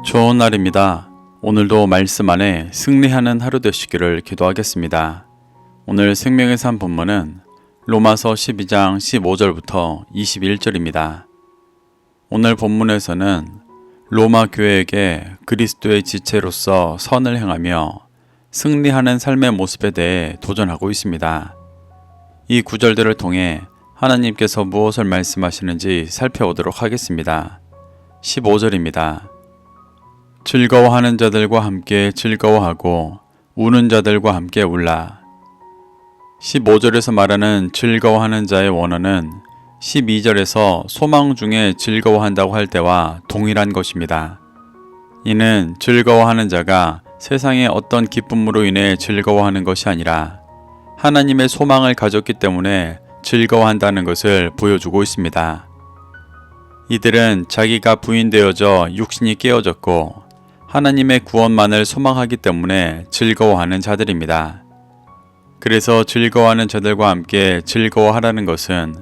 좋은 날입니다. 오늘도 말씀 안에 승리하는 하루 되시기를 기도하겠습니다. 오늘 생명의 산 본문은 로마서 12장 15절부터 21절입니다. 오늘 본문에서는 로마 교회에게 그리스도의 지체로서 선을 행하며 승리하는 삶의 모습에 대해 도전하고 있습니다. 이 구절들을 통해 하나님께서 무엇을 말씀하시는지 살펴보도록 하겠습니다. 15절입니다. 즐거워하는 자들과 함께 즐거워하고 우는 자들과 함께 울라. 15절에서 말하는 즐거워하는 자의 원어는 12절에서 소망 중에 즐거워한다고 할 때와 동일한 것입니다. 이는 즐거워하는 자가 세상의 어떤 기쁨으로 인해 즐거워하는 것이 아니라 하나님의 소망을 가졌기 때문에 즐거워한다는 것을 보여주고 있습니다. 이들은 자기가 부인되어져 육신이 깨어졌고 하나님의 구원만을 소망하기 때문에 즐거워하는 자들입니다. 그래서 즐거워하는 자들과 함께 즐거워하라는 것은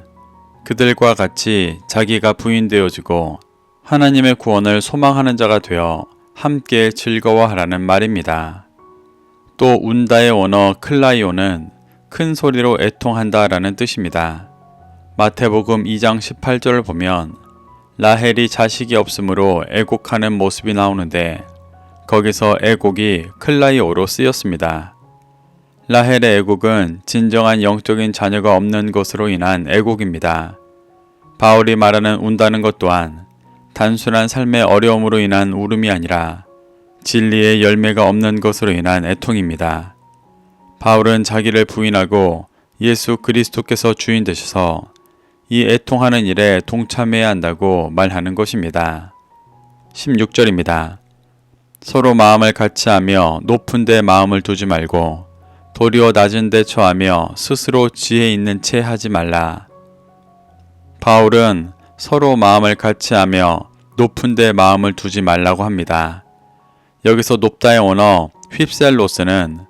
그들과 같이 자기가 부인되어지고 하나님의 구원을 소망하는 자가 되어 함께 즐거워하라는 말입니다. 또 운다의 원어 클라이오는 큰 소리로 애통한다 라는 뜻입니다. 마태복음 2장 18절을 보면 라헬이 자식이 없으므로 애곡하는 모습이 나오는데 거기서 애곡이 클라이오로 쓰였습니다. 라헬의 애곡은 진정한 영적인 자녀가 없는 것으로 인한 애곡입니다. 바울이 말하는 운다는 것 또한 단순한 삶의 어려움으로 인한 울음이 아니라 진리의 열매가 없는 것으로 인한 애통입니다. 바울은 자기를 부인하고 예수 그리스도께서 주인 되셔서 이 애통하는 일에 동참해야 한다고 말하는 것입니다. 16절입니다. 서로 마음을 같이하며 높은 데 마음을 두지 말고 도리어 낮은 데 처하며 스스로 지혜 있는 채 하지 말라. 바울은 서로 마음을 같이하며 높은 데 마음을 두지 말라고 합니다. 여기서 높다의 원어 휩셀로스는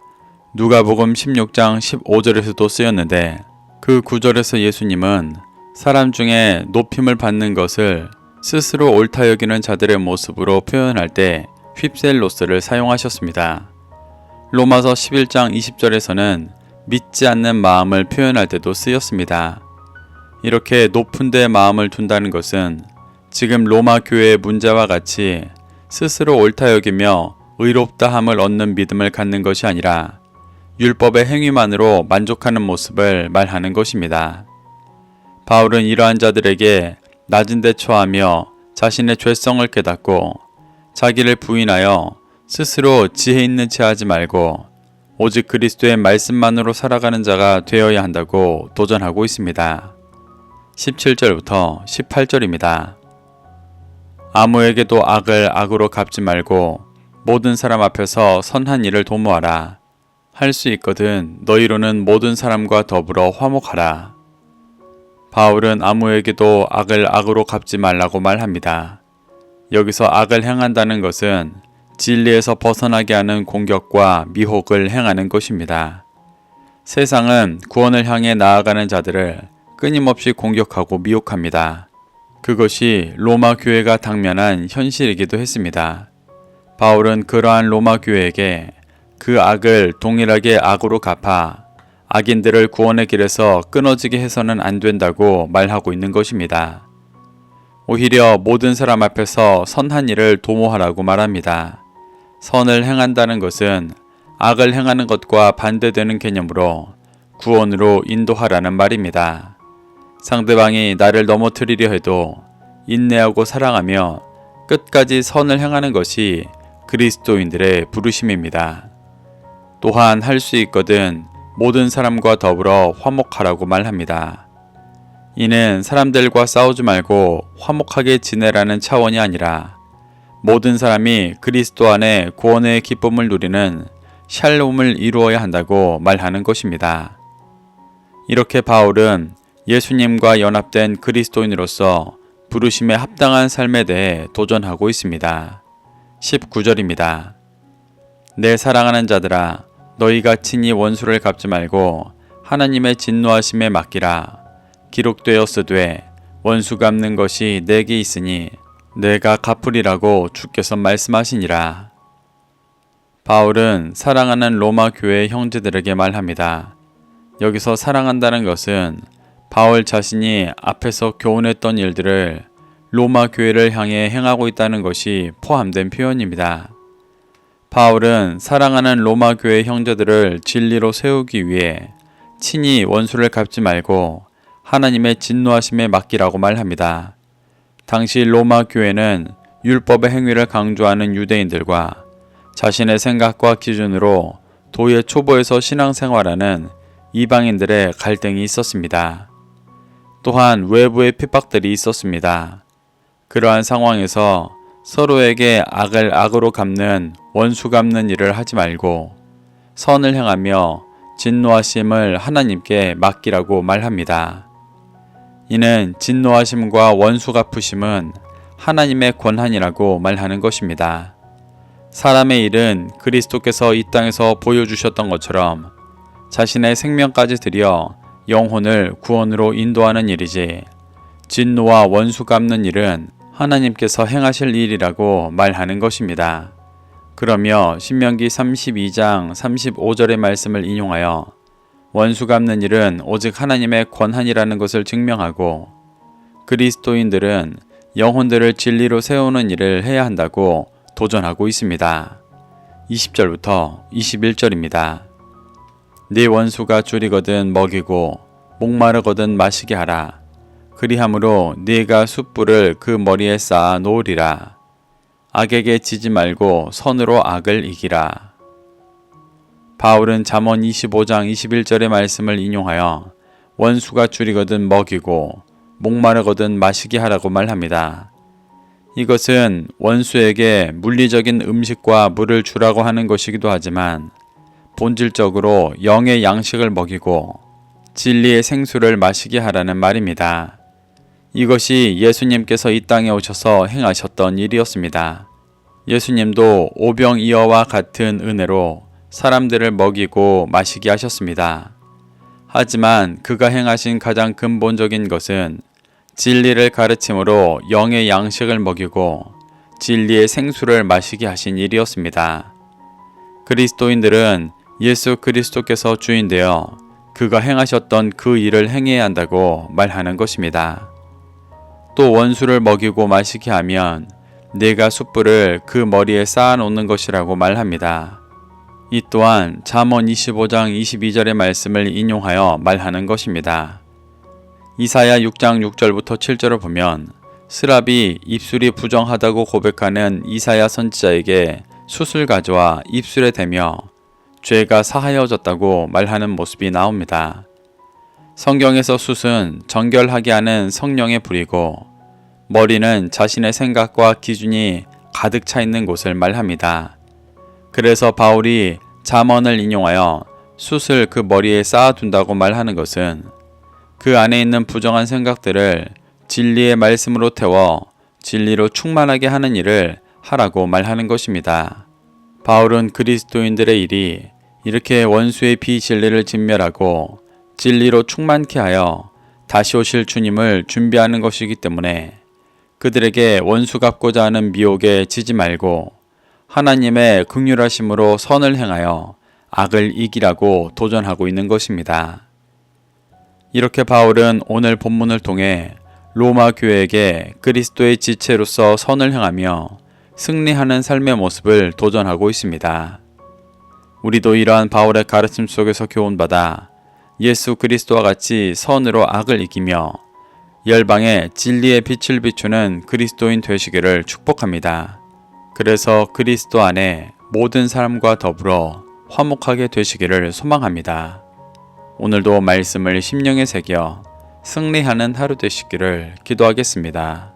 누가복음 16장 15절에서도 쓰였는데 그 구절에서 예수님은 사람 중에 높임을 받는 것을 스스로 옳다 여기는 자들의 모습으로 표현할 때 휩셀로스를 사용하셨습니다. 로마서 11장 20절에서는 믿지 않는 마음을 표현할 때도 쓰였습니다. 이렇게 높은 데 마음을 둔다는 것은 지금 로마 교회의 문제와 같이 스스로 옳다 여기며 의롭다 함을 얻는 믿음을 갖는 것이 아니라 율법의 행위만으로 만족하는 모습을 말하는 것입니다. 바울은 이러한 자들에게 낮은 데 처하며 자신의 죄성을 깨닫고 자기를 부인하여 스스로 지혜 있는 채 하지 말고 오직 그리스도의 말씀만으로 살아가는 자가 되어야 한다고 도전하고 있습니다. 17절부터 18절입니다. 아무에게도 악을 악으로 갚지 말고 모든 사람 앞에서 선한 일을 도모하라. 할 수 있거든 너희로는 모든 사람과 더불어 화목하라. 바울은 아무에게도 악을 악으로 갚지 말라고 말합니다. 여기서 악을 행한다는 것은 진리에서 벗어나게 하는 공격과 미혹을 행하는 것입니다. 세상은 구원을 향해 나아가는 자들을 끊임없이 공격하고 미혹합니다. 그것이 로마 교회가 당면한 현실이기도 했습니다. 바울은 그러한 로마 교회에게 그 악을 동일하게 악으로 갚아 악인들을 구원의 길에서 끊어지게 해서는 안 된다고 말하고 있는 것입니다. 오히려 모든 사람 앞에서 선한 일을 도모하라고 말합니다. 선을 행한다는 것은 악을 행하는 것과 반대되는 개념으로 구원으로 인도하라는 말입니다. 상대방이 나를 넘어뜨리려 해도 인내하고 사랑하며 끝까지 선을 행하는 것이 그리스도인들의 부르심입니다. 또한 할 수 있거든 모든 사람과 더불어 화목하라고 말합니다. 이는 사람들과 싸우지 말고 화목하게 지내라는 차원이 아니라 모든 사람이 그리스도 안에 구원의 기쁨을 누리는 샬롬을 이루어야 한다고 말하는 것입니다. 이렇게 바울은 예수님과 연합된 그리스도인으로서 부르심에 합당한 삶에 대해 도전하고 있습니다. 19절입니다. 내 사랑하는 자들아 너희가 친히 원수를 갚지 말고 하나님의 진노하심에 맡기라. 기록되었으되 원수 갚는 것이 내게 있으니 내가 갚으리라고 주께서 말씀하시니라. 바울은 사랑하는 로마 교회 형제들에게 말합니다. 여기서 사랑한다는 것은 바울 자신이 앞에서 교훈했던 일들을 로마 교회를 향해 행하고 있다는 것이 포함된 표현입니다. 바울은 사랑하는 로마 교회 형제들을 진리로 세우기 위해 친히 원수를 갚지 말고 하나님의 진노하심에 맡기라고 말합니다. 당시 로마 교회는 율법의 행위를 강조하는 유대인들과 자신의 생각과 기준으로 도의 초보에서 신앙생활하는 이방인들의 갈등이 있었습니다. 또한 외부의 핍박들이 있었습니다. 그러한 상황에서 서로에게 악을 악으로 갚는 원수 갚는 일을 하지 말고 선을 행하며 진노하심을 하나님께 맡기라고 말합니다. 이는 진노하심과 원수 갚으심은 하나님의 권한이라고 말하는 것입니다. 사람의 일은 그리스도께서 이 땅에서 보여주셨던 것처럼 자신의 생명까지 들여 영혼을 구원으로 인도하는 일이지, 진노와 원수 갚는 일은 하나님께서 행하실 일이라고 말하는 것입니다. 그러며 신명기 32장 35절의 말씀을 인용하여 원수 갚는 일은 오직 하나님의 권한이라는 것을 증명하고 그리스도인들은 영혼들을 진리로 세우는 일을 해야 한다고 도전하고 있습니다. 20절부터 21절입니다. 네 원수가 줄이거든 먹이고 목마르거든 마시게 하라. 그리함으로 네가 숯불을 그 머리에 쌓아 놓으리라. 악에게 지지 말고 선으로 악을 이기라. 바울은 잠언 25장 21절의 말씀을 인용하여 원수가 줄이거든 먹이고 목마르거든 마시게 하라고 말합니다. 이것은 원수에게 물리적인 음식과 물을 주라고 하는 것이기도 하지만 본질적으로 영의 양식을 먹이고 진리의 생수를 마시게 하라는 말입니다. 이것이 예수님께서 이 땅에 오셔서 행하셨던 일이었습니다. 예수님도 오병이어와 같은 은혜로 사람들을 먹이고 마시게 하셨습니다. 하지만 그가 행하신 가장 근본적인 것은 진리를 가르침으로 영의 양식을 먹이고 진리의 생수를 마시게 하신 일이었습니다. 그리스도인들은 예수 그리스도께서 주인되어 그가 행하셨던 그 일을 행해야 한다고 말하는 것입니다. 또 원수를 먹이고 마시게 하면 네가 숯불을 그 머리에 쌓아 놓는 것이라고 말합니다. 이 또한 잠언 25장 22절의 말씀을 인용하여 말하는 것입니다. 이사야 6장 6절부터 7절을 보면 스랍이 입술이 부정하다고 고백하는 이사야 선지자에게 숯을 가져와 입술에 대며 죄가 사하여졌다고 말하는 모습이 나옵니다. 성경에서 숯은 정결하게 하는 성령의 불이고 머리는 자신의 생각과 기준이 가득 차 있는 곳을 말합니다. 그래서 바울이 잠언을 인용하여 숯을 그 머리에 쌓아둔다고 말하는 것은 그 안에 있는 부정한 생각들을 진리의 말씀으로 태워 진리로 충만하게 하는 일을 하라고 말하는 것입니다. 바울은 그리스도인들의 일이 이렇게 원수의 비진리를 진멸하고 진리로 충만케 하여 다시 오실 주님을 준비하는 것이기 때문에 그들에게 원수 갚고자 하는 미혹에 지지 말고 하나님의 긍휼하심으로 선을 행하여 악을 이기라고 도전하고 있는 것입니다. 이렇게 바울은 오늘 본문을 통해 로마 교회에게 그리스도의 지체로서 선을 행하며 승리하는 삶의 모습을 도전하고 있습니다. 우리도 이러한 바울의 가르침 속에서 교훈받아 예수 그리스도와 같이 선으로 악을 이기며 열방에 진리의 빛을 비추는 그리스도인 되시기를 축복합니다. 그래서 그리스도 안에 모든 사람과 더불어 화목하게 되시기를 소망합니다. 오늘도 말씀을 심령에 새겨 승리하는 하루 되시기를 기도하겠습니다.